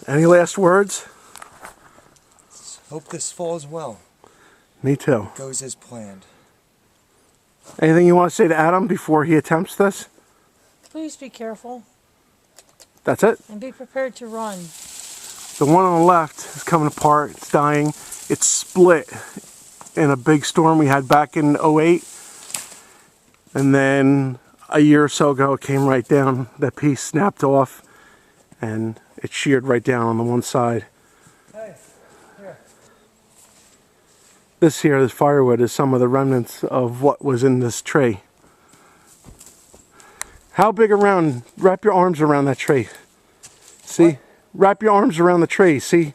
Any last words? Hope this falls well. Me too. Goes as planned. Anything you want to say to Adam before he attempts this? Please be careful. That's it? And be prepared to run. The one on the left is coming apart. It's dying. It's split in a big storm we had back in '08. And then a year or so ago, it came right down. That piece snapped off and it sheared right down on the one side. Hey, here. This firewood, is some of the remnants of what was in this tree. How big around? Wrap your arms around that tree. See? What? Wrap your arms around the tree. See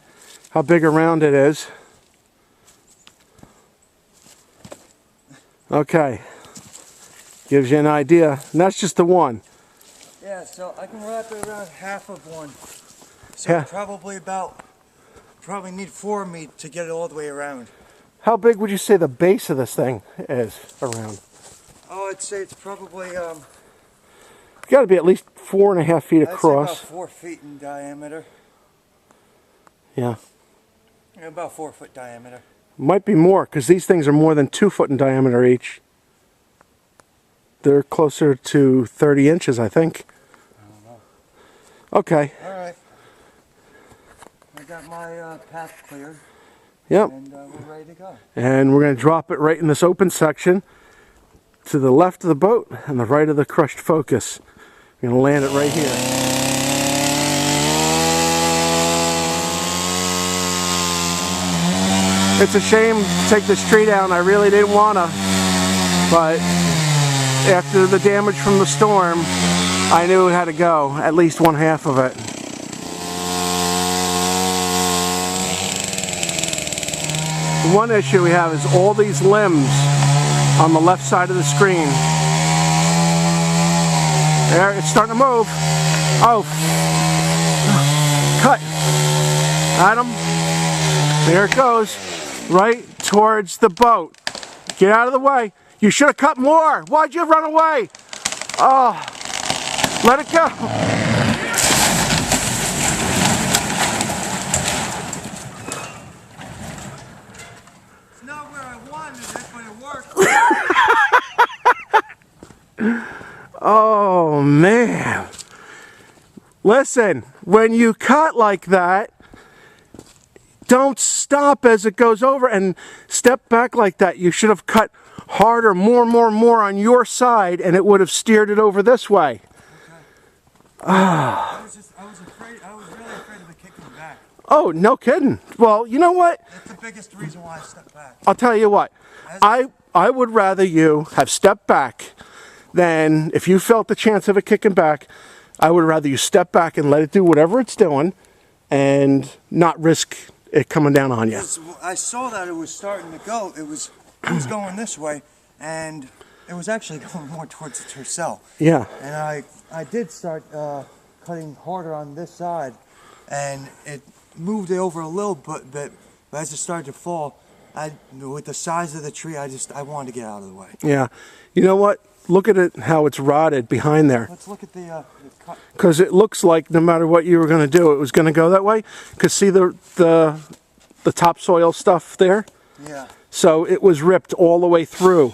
how big around it is. Okay. Gives you an idea. And that's just the one. Yeah, so I can wrap it around half of one. So Yeah. probably need 4 of me to get it all the way around. How big would you say the base of this thing is around? Oh, I'd say it's probably It's got to be at least 4.5 feet I'd say across. about 4 feet in diameter. Yeah. Yeah, about 4 foot diameter. Might be more, because these things are more than 2 foot in diameter each. They're closer to 30 inches, I think. I don't know. Okay. All right. I got my path cleared. Yep. And we're ready to go. And we're going to drop it right in this open section to the left of the boat and the right of the crushed focus. We're going to land it right here. It's a shame to take this tree down. I really didn't want to, but after the damage from the storm, I knew it had to go, at least one half of it. The one issue we have is all these limbs on the left side of the screen. There, it's starting to move. Oh, cut. Adam, there it goes, right towards the boat. Get out of the way. You should have cut more. Why'd you run away? Oh, let it go. It's not where I wanted it, but it worked. Oh, man. Listen, when you cut like that, don't stop as it goes over and step back like that. You should have cut harder, more on your side, and it would have steered it over this way. Okay. I was really afraid of it kicking back. Oh, no kidding. Well, you know what? That's the biggest reason why I stepped back. I'll tell you what. I would rather you have stepped back than, if you felt the chance of it kicking back, I would rather you step back and let it do whatever it's doing and not risk it coming down on you. I saw that it was starting to go. It was going this way, and it was actually going more towards the tercel. Yeah. And I did start cutting harder on this side, and it moved it over a little bit, but as it started to fall, with the size of the tree, I wanted to get out of the way. Yeah. You know what? Look at it, how it's rotted behind there. Let's look at the cut. Because it looks like no matter what you were going to do, it was going to go that way. Because see the topsoil stuff there? Yeah. So it was ripped all the way through.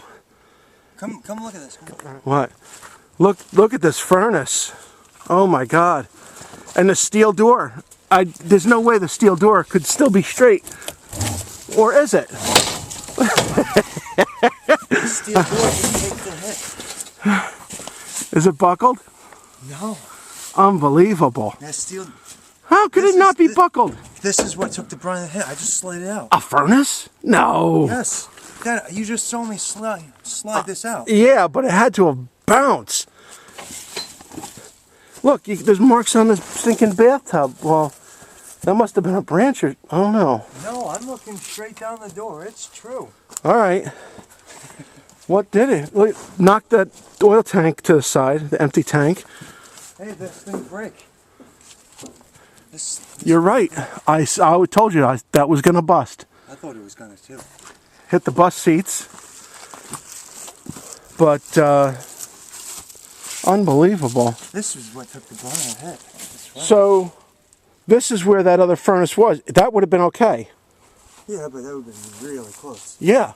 Come look at this. What? Look at this furnace. Oh my God. And the steel door. There's no way the steel door could still be straight. Or is it? The steel door just takes the hit. Is it buckled? No. Unbelievable. That steel. How could it not be buckled? This is what took the brunt of the hit. I just slid it out. A furnace? No. Yes. Dad, you just saw me slide this out. Yeah, but it had to have bounced. Look, there's marks on the stinking bathtub. Well, that must have been a branch or, I don't know. No, I'm looking straight down the door. It's true. All right. What did it? Look, knock that oil tank to the side, the empty tank. Hey, this thing break. You're right. I told you that was going to bust. I thought it was going to too. Hit the bus seats. But, unbelievable. This is what took the brunt of the hit. That's right. So, This is where that other furnace was. That would have been okay. Yeah, but that would have been really close. Yeah.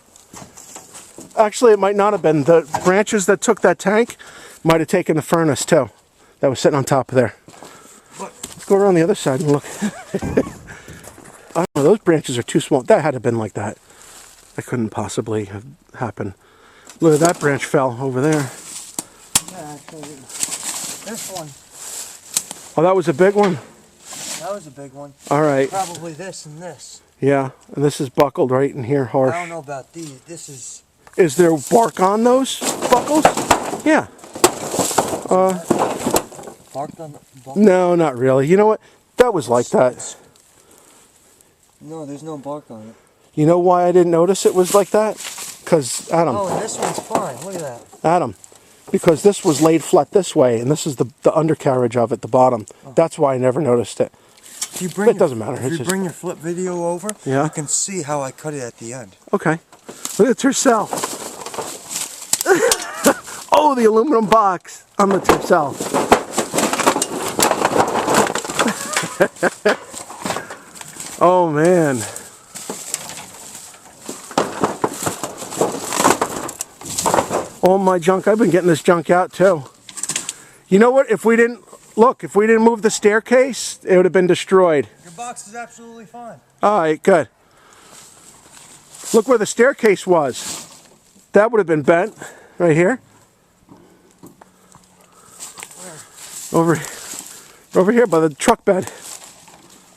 Actually, it might not have been. The branches that took that tank might have taken the furnace too. That was sitting on top of there. But Let's go around the other side and look. I don't know, those branches are too small. That had to have been like that. That couldn't possibly have happened. Look at that branch fell over there. yeah, actually, this one, Oh, that was a big one? that was a big one. All right. Probably this and this. Yeah, and this is buckled right in here, harsh. I don't know about these. This is Is there bark on those buckles? Yeah. barked on the bark. No, not really. You know what? That was like that. No, there's no bark on it. You know why I didn't notice it was like that? Because, Adam, Oh, and this one's fine. Look at that. Adam, because this was laid flat this way, and this is the undercarriage of it, the bottom. That's why I never noticed it. If you bring It doesn't matter, If it's you just- bring your flip video over, Yeah. you can see how I cut it at the end. Okay. Look at Tercel. Oh, the aluminum box on the Tercel. Oh, man. All my junk. I've been getting this junk out, too. You know what? If we didn't move the staircase, it would have been destroyed. Your box is absolutely fine. All right, good. Look where the staircase was. That would have been bent right here. Over here by the truck bed.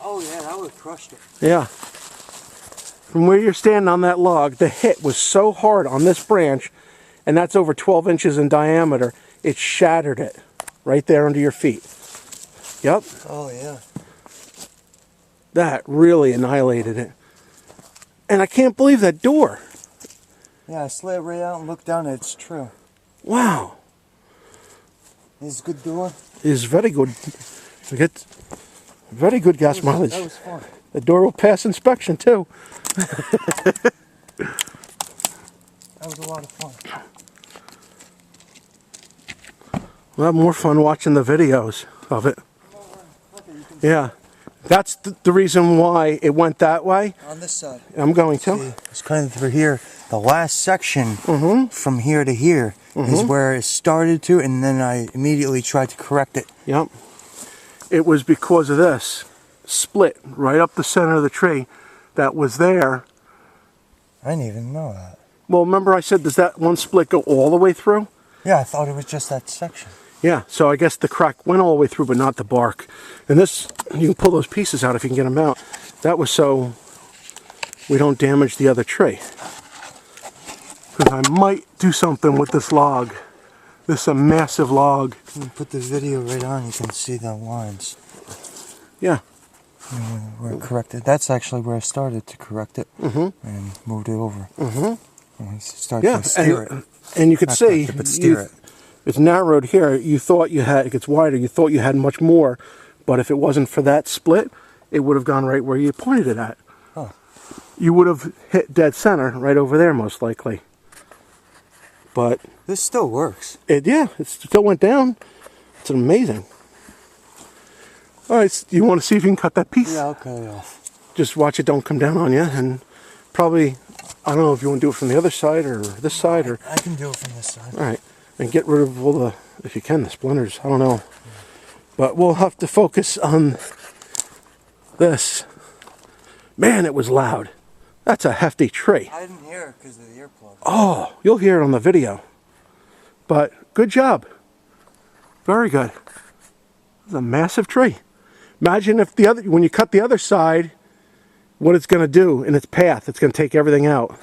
Oh yeah, that would have crushed it. Yeah. From where you're standing on that log, the hit was so hard on this branch, and that's over 12 inches in diameter, it shattered it right there under your feet. Yep. Oh yeah. That really annihilated it. And I can't believe that door. Yeah, I slid it right out and looked down. It's true. Wow. It's a good door. It is very good. We get very good gas mileage. That was fun. The door will pass inspection too. That was a lot of fun. We'll have more fun watching the videos of it. Yeah. That's the reason why it went that way. On this side. I'm going to. See, it's kind of through here. The last section from here to here is where it started to, and then I immediately tried to correct it. Yep. It was because of this split right up the center of the tree that was there. I didn't even know that. Well, remember I said, does that one split go all the way through? Yeah, I thought it was just that section. Yeah, so I guess the crack went all the way through, but not the bark. And this, you can pull those pieces out if you can get them out. That was so we don't damage the other tree. Because I might do something with this log. This is a massive log. You put the video right on, you can see the lines. Yeah. Where it corrected. That's actually where I started to correct it and moved it over. And started Yeah, to steer it. and you could Not see correct it, but steer it. it's narrowed here. You thought you had, it gets wider, you thought you had much more, but if it wasn't for that split, it would have gone right where you pointed it at. Huh. You would have hit dead center right over there most likely. But This still works. it still went down. It's amazing. All right, so you want to see if you can cut that piece? Yeah, I'll cut it off. Just watch it don't come down on you, and probably, I don't know if you want to do it from the other side or this side, or I can do it from this side. all right, and get rid of all the, if you can, the splinters. I don't know, but we'll have to focus on this. Man, it was loud. That's a hefty tree. I didn't hear it because of the earplug. Oh, you'll hear it on the video. But good job. Very good. It's a massive tree. Imagine if the other, when you cut the other side, what it's going to do in its path. It's going to take everything out.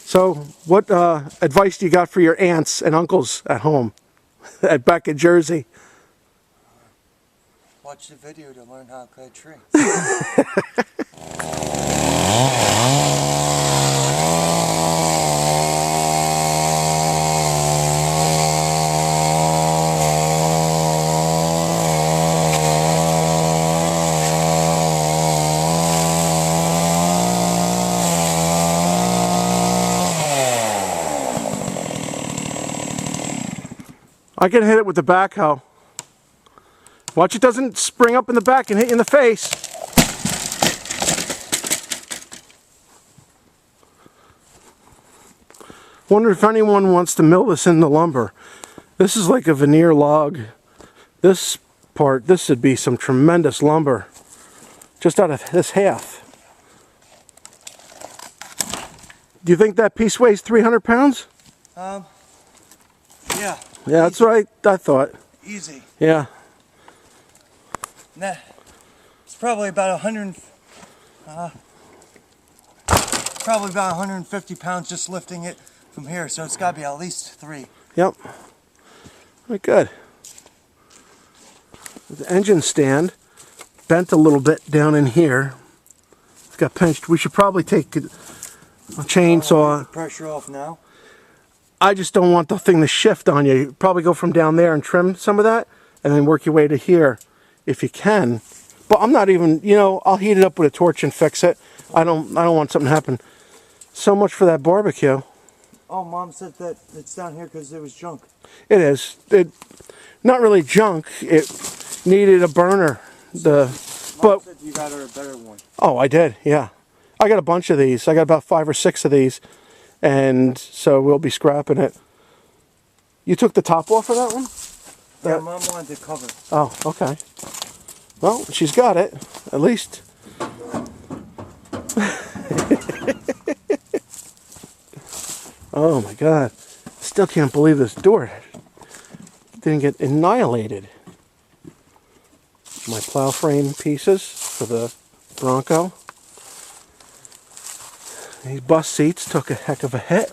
So, what advice do you got for your aunts and uncles at home, back in Jersey? Watch the video to learn how to cut a tree. I can hit it with the backhoe. Watch it doesn't spring up in the back and hit you in the face. Wonder if anyone wants to mill this into lumber. This is like a veneer log. This part, this would be some tremendous lumber. Just out of this half. Do you think that piece weighs 300 pounds? Yeah. Yeah, that's what I thought. Easy. Yeah. Nah. It's probably about 150 pounds just lifting it from here, so it's got to be at least 3. Yep. Very good. The engine stand bent a little bit down in here. It's got pinched. We should probably take a chainsaw. The pressure off now. I just don't want the thing to shift on you. Probably go from down there and trim some of that, and then work your way to here if you can. But I'm not even, you know, I'll heat it up with a torch and fix it. I don't want something to happen. So much for that barbecue. Oh, Mom said that it's down here because it was junk. It is. Not really junk. It needed a burner. Mom said you got her a better one. Oh, I did. Yeah, I got a bunch of these. I got about 5 or 6 of these, and so we'll be scrapping it. You took the top off of that one? Yeah, Mom wanted to cover. Oh, okay. Well, she's got it, at least. Oh my God. Still can't believe this door didn't get annihilated. My plow frame pieces for the Bronco. These bus seats took a heck of a hit.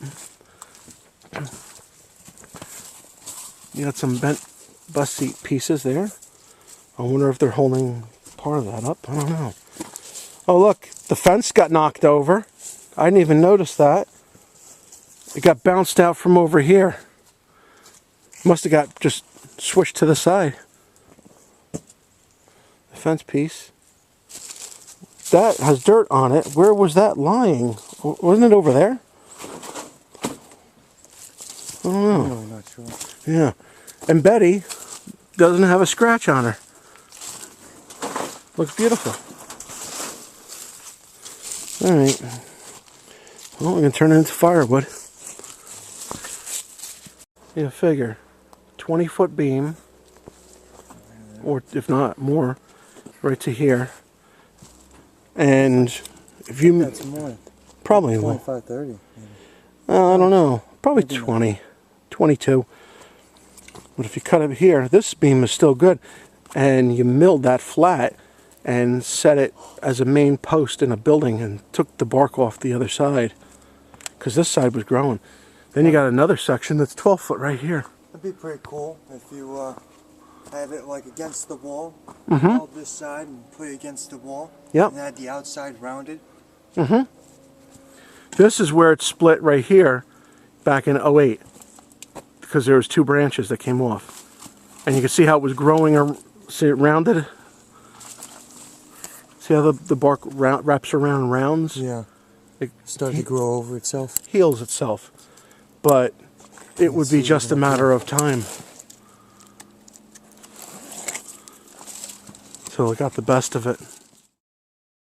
You got some bent bus seat pieces there. I wonder if they're holding part of that up. I don't know. Oh look, the fence got knocked over. I didn't even notice that. It got bounced out from over here. Must have got just swished to the side. The fence piece. That has dirt on it. Where was that lying? Wasn't it over there? I don't know. I'm really not sure. Yeah. And Betty doesn't have a scratch on her. Looks beautiful. Alright. Well, we can turn it into firewood. Yeah, figure. 20-foot beam. Or if not more. Right to here. And if you... That's more. Probably more. 25, 30. Maybe. I don't know. Probably 20. 22. But if you cut it here, this beam is still good. And you milled that flat and set it as a main post in a building and took the bark off the other side. Because this side was growing. Then you got another section that's 12 foot right here. That'd be pretty cool if you have it like against the wall. Mm-hmm. Hold this side and put it against the wall. Yep. And add the outside rounded. Mm-hmm. This is where it split right here back in '08. Because there was 2 branches that came off. And you can see how it was growing. See it rounded? See how the bark wraps around and rounds? Yeah. It Start to grow over itself. heals itself. But it would be just a matter of time. So I got the best of it.